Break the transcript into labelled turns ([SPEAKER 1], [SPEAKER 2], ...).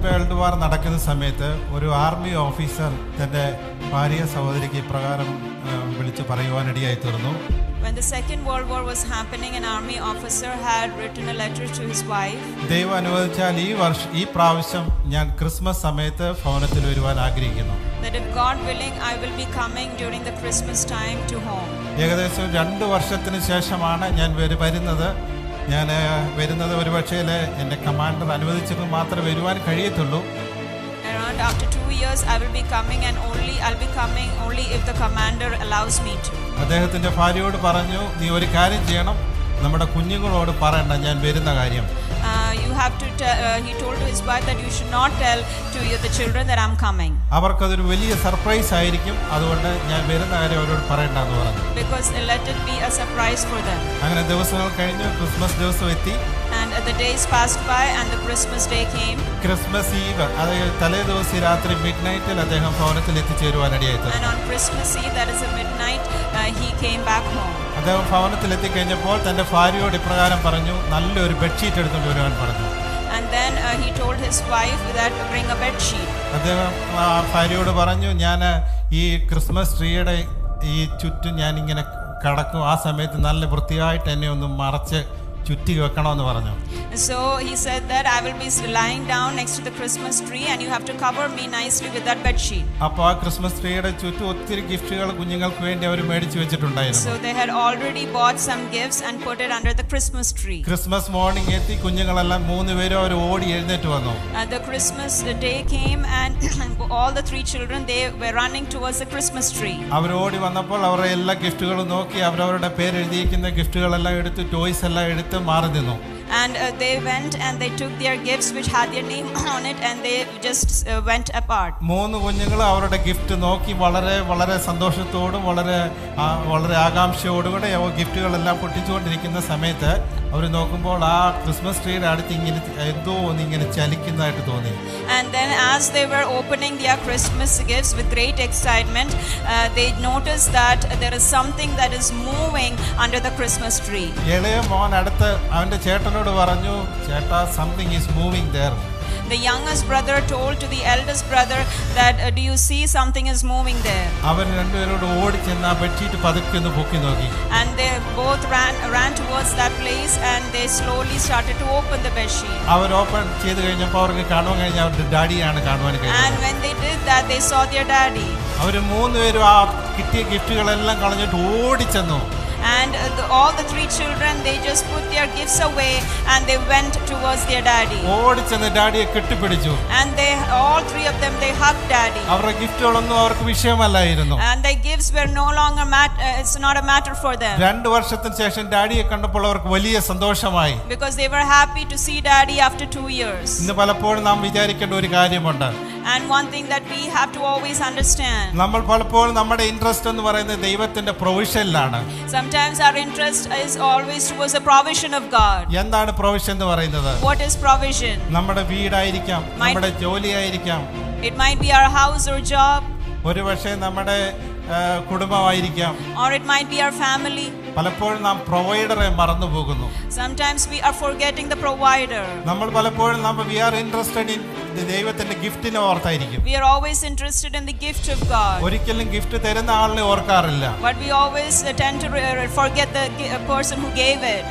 [SPEAKER 1] World war നടക്കുന്ന സമയത്ത് ഒരു ആർമി ഓഫീസർ തൻ്റെ ഭാര്യ സഹോദരിക്ക് ഇപ്രകാരം വിളിച്ച് പറയുവാനിടയായി തീർന്നു.
[SPEAKER 2] When the Second World War was happening, an army officer had written a letter to his wife.
[SPEAKER 1] ദൈവം അനുവദിച്ചാൽ ഈ പ്രാവശ്യം ഞാൻ ക്രിസ്മസ് സമയത്ത് ഭവനത്തിൽ വരുവാൻ ആഗ്രഹിക്കുന്നു.
[SPEAKER 2] That if God willing, I will be coming during the Christmas time to home.
[SPEAKER 1] ഏകദേശം 2 വർഷത്തിന് ശേഷമാണ് ഞാൻ വരുന്നത്. ഞാൻ വരുന്നത് ഒരുപക്ഷേ എൻ്റെ കമാൻഡർ അനുവദിച്ചെങ്കിൽ മാത്രമേ വരുവാൻ കഴിയത്തുള്ളൂ.
[SPEAKER 2] Around after 2 years, I will be coming, and I'll be coming only if the commander allows me to.
[SPEAKER 1] അദ്ദേഹത്തിൻ്റെ ഭാര്യയോട് പറഞ്ഞു, നീ ഒരു കാര്യം ചെയ്യണം, നമ്മുടെ കുഞ്ഞുങ്ങളോട് പറയണ്ട ഞാൻ വരുന്ന കാര്യം.
[SPEAKER 2] He told to his wife that you should not tell to the children that I'm coming.
[SPEAKER 1] അവർക്കതൊരു വലിയ സർപ്രൈസ് ആയിരിക്കും, അതുകൊണ്ട് ഞാൻ വരുന്ന കാര്യം അവരോട് പറയണ്ടെന്ന് പറഞ്ഞു.
[SPEAKER 2] Because let it be a surprise for them.
[SPEAKER 1] അങ്ങനെ ദിവസങ്ങൾ കഴിഞ്ഞു, ക്രിസ്മസ് ദിവസം എത്തി.
[SPEAKER 2] And the days passed by and the Christmas day came.
[SPEAKER 1] Christmas eve, അതായത് തലേ ദിവസം രാത്രി മിഡ്നൈറ്റിൽ അദ്ദേഹം ഭവനത്തിൽ എത്തിച്ചേരുവാനിടയായി.
[SPEAKER 2] And on Christmas Eve, that is a midnight, he came back home.
[SPEAKER 1] അദ്ദേഹം ഭവനത്തിൽ എത്തിക്കഴിഞ്ഞപ്പോൾ തൻ്റെ ഭാര്യയോട് ഇപ്രകാരം പറഞ്ഞു, നല്ലൊരു ബെഡ്ഷീറ്റ് എടുത്തുകൊണ്ട് വരുവാൻ പറഞ്ഞു.
[SPEAKER 2] And then he told his wife that bring a bed sheet.
[SPEAKER 1] അദ്ദേഹം ഭാര്യയോട് പറഞ്ഞു, ഞാൻ ഈ ക്രിസ്മസ് ട്രീയുടെ ഈ ചുറ്റും ഞാൻ ഇങ്ങനെ കിടക്കും, ആ സമയത്ത് നല്ല വൃത്തിയായിട്ട് എന്നെ ഒന്ന് മറച്ച് ചുറ്റി വെക്കണമെന്ന് പറഞ്ഞു.
[SPEAKER 2] So he said that I will be lying down next to the Christmas tree and you have to cover me nicely with that bed sheet.
[SPEAKER 1] അപ്പോൾ ആ ക്രിസ്മസ് ട്രീയുടെ ചുറ്റും ഒത്തിരി ഗിഫ്റ്റുകൾ കുഞ്ഞുങ്ങൾക്ക് വേണ്ടി അവർ മേടിച്ചു വെച്ചിട്ടുണ്ടായിരുന്നു.
[SPEAKER 2] So they had already bought some gifts and put it under the Christmas tree.
[SPEAKER 1] Christmas morning എത്തി, കുഞ്ഞുങ്ങളെല്ലാം 3 പേരും അവർ ഓടി എഴുന്നേറ്റ് വന്നു.
[SPEAKER 2] The Christmas day came and all the 3 children, they were running towards the Christmas tree.
[SPEAKER 1] അവർ ഓടി വന്നപ്പോൾ അവരുടെ എല്ലാ ഗിഫ്റ്റുകളും നോക്കി അവരവരുടെ പേര് എഴുതിയിരിക്കുന്ന ഗിഫ്റ്റുകളെല്ലാം എടുത്ത് ടോയ്സ് എല്ലാം എടുത്ത് മാറി നിന്നു.
[SPEAKER 2] And they went and they took their gifts which had their name on it and they just went apart.
[SPEAKER 1] 3 കുഞ്ഞുങ്ങൾ അവരുടെ ഗിഫ്റ്റ് നോക്കി വളരെ വളരെ സന്തോഷത്തോടും വളരെ ആകാംക്ഷയോടും കൂടെ ഗിഫ്റ്റുകളെല്ലാം പൊട്ടിച്ചുകൊണ്ടിരിക്കുന്ന സമയത്ത് അവർ നോക്കുമ്പോൾ ആ ക്രിസ്മസ് ട്രീയുടെ അടുത്ത് ഇങ്ങനെ എന്തോ ഇങ്ങനെ ചലിക്കുന്നതായിട്ട് തോന്നി.
[SPEAKER 2] And then as they were opening their Christmas gifts with great excitement, they noticed that there is something that is moving under the Christmas tree.
[SPEAKER 1] ഇളയ മോൻ അടുത്ത് അവൻ്റെ ചേട്ടനോട് പറഞ്ഞു, ചേട്ടാ, something is moving there.
[SPEAKER 2] The youngest brother told to the eldest brother that do you see something is moving there?
[SPEAKER 1] അവർ രണ്ടുപേരോട് ഓടി ചെന്ന് ആ ബെഡ്ഷീറ്റ് പതുക്കെ ഒന്ന് പൊക്കി നോക്കി.
[SPEAKER 2] And they both ran towards that place and they slowly started to open the bed sheet.
[SPEAKER 1] അവർ open ചെയ്ത് കഴിഞ്ഞപ്പോൾ അവർക്ക് കാണുവാൻ കഴിഞ്ഞ അവരുടെ ഡാഡിയാണ് കാണുവാൻ കഴിഞ്ഞത്.
[SPEAKER 2] And when they did that, they saw their daddy.
[SPEAKER 1] അവർ 3 പേരും ആ കിട്ടിയ ഗിഫ്റ്റുകളെല്ലാം കളഞ്ഞിട്ട് ഓടിച്ചെന്നു.
[SPEAKER 2] And all the 3 children, they just put their gifts away and they went towards their daddy.
[SPEAKER 1] ഓടിച്ചെന്ന് ഡാഡിയെ കെട്ടിപ്പിടിച്ചു.
[SPEAKER 2] And all 3 of them, they hugged daddy.
[SPEAKER 1] അവരുടെ ഗിഫ്റ്റുകളൊന്നും അവർക്ക് വിഷയമല്ലായിരുന്നു.
[SPEAKER 2] And their gifts were no longer it's not a matter for them.
[SPEAKER 1] 2 വർഷത്തിന് ശേഷം ഡാഡിയെ കണ്ടപ്പോൾ അവർക്ക് വലിയ സന്തോഷമായി.
[SPEAKER 2] Because they were happy to see daddy after 2 years.
[SPEAKER 1] ഇന്ന് പലപ്പോഴും നാം വിചാരിക്കേണ്ട ഒരു കാര്യമുണ്ട്.
[SPEAKER 2] And one thing that we have to always understand.
[SPEAKER 1] നമ്മൾ പലപ്പോഴും നമ്മുടെ ഇൻട്രസ്റ്റ് എന്ന് പറയുന്നത് ദൈവത്തിന്റെ പ്രൊവിഷനിലാണ്.
[SPEAKER 2] Sometimes our interest is always towards the provision of God.
[SPEAKER 1] എന്താണ് പ്രൊവിഷൻ എന്ന് പറയുന്നത്?
[SPEAKER 2] What is provision?
[SPEAKER 1] നമ്മുടെ വീടായിരിക്കാം, നമ്മുടെ ജോലിയായിരിക്കാം.
[SPEAKER 2] It might be our house or job.
[SPEAKER 1] ഒരുപക്ഷെ നമ്മുടെ കുടുംബമായിരിക്കാം.
[SPEAKER 2] Or it might be our family.
[SPEAKER 1] പലപ്പോഴും നാം പ്രൊവൈഡറെ മറന്നു പോകുന്നു.
[SPEAKER 2] Sometimes we are forgetting the provider.
[SPEAKER 1] നമ്മൾ പലപ്പോഴും we are interested in ദൈവത്തിന്റെ ഗിഫ്റ്റിനെ ഓർത്തായിരിക്കും.
[SPEAKER 2] We are always interested in the gift of God.
[SPEAKER 1] ഒരിക്കലും ഗിഫ്റ്റ് തരുന്ന ആളിനെ ഓർക്കാറില്ല.
[SPEAKER 2] But we always tend to forget the person who gave it.